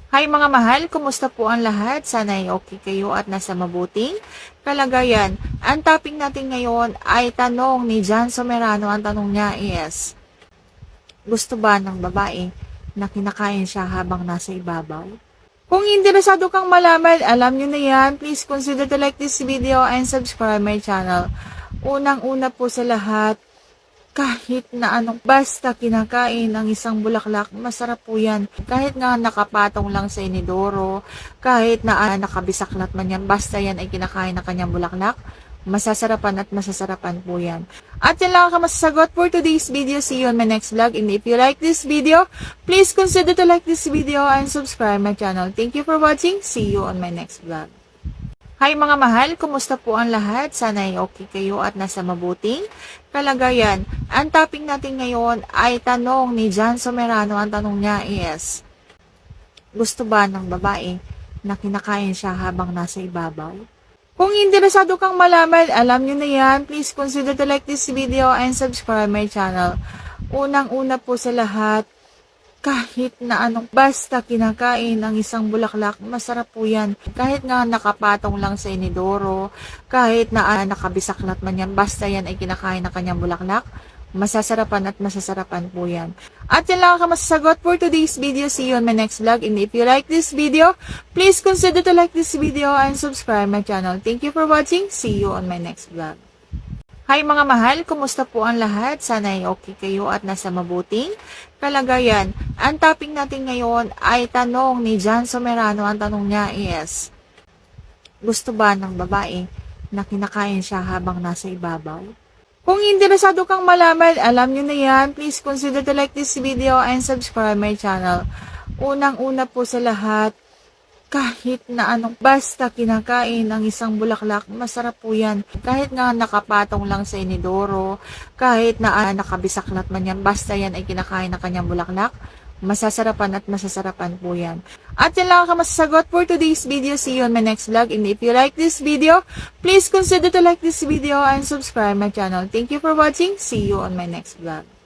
Hi mga mahal, kumusta po ang lahat? Sana ay okay kayo at nasa mabuting kalagayan. Ang topic natin ngayon ay tanong ni John Somerano. Ang tanong niya is, gusto ba ng babae na kinakain siya habang nasa ibabaw? Kung interesado kang malaman, alam nyo na yan, please consider to like this video and subscribe my channel. Unang-una po sa lahat, kahit na anong basta kinakain ang isang bulaklak, masarap po yan. Kahit nga nakapatong lang sa inidoro, kahit na nakabisaklat man yan, basta yan ay kinakain ng kanyang bulaklak, masasarapan at masasarapan po yan. At yan lang ang masasagot for today's video. See you on my next vlog. And if you like this video, please consider to like this video and subscribe my channel. Thank you for watching. See you on my next vlog. Hi mga mahal, kumusta po ang lahat? Sana ay okay kayo at nasa mabuting kalagayan. Ang topic natin ngayon ay tanong ni John Somerano. Ang tanong niya is, gusto ba ng babae na kinakain siya habang nasa ibabaw? Kung interesado kang malaman, alam nyo na yan, please consider to like this video and subscribe my channel. Unang-una po sa lahat, kahit na anong basta kinakain ang isang bulaklak, masarap po yan. Kahit nga nakapatong lang sa inidoro, kahit na nakabisaklat man yan, basta yan ay kinakain ng kanyang bulaklak, masasarapan at masasarapan po yan. At yan lang ang masasagot for today's video. See you on my next vlog. And if you like this video, please consider to like this video and subscribe my channel. Thank you for watching. See you on my next vlog. Hi mga mahal, kumusta po ang lahat? Sana ay okay kayo at nasa mabuting kalagayan. Ang topic natin ngayon ay tanong ni John Somerano. Ang tanong niya is, gusto ba ng babae na kinakain siya habang nasa ibabaw? Kung interesado kang malaman, alam nyo na yan, please consider to like this video and subscribe my channel. Unang-una po sa lahat, kahit na anong basta kinakain ang isang bulaklak, masarap po yan. Kahit nga nakapatong lang sa inidoro, kahit na nakabisaklat man yan, basta yan ay kinakain ng kanyang bulaklak, masasarapan at masasarapan po yan. At yan lang ang masasagot for today's video. See you on my next vlog. And if you like this video, please consider to like this video and subscribe my channel. Thank you for watching. See you on my next vlog.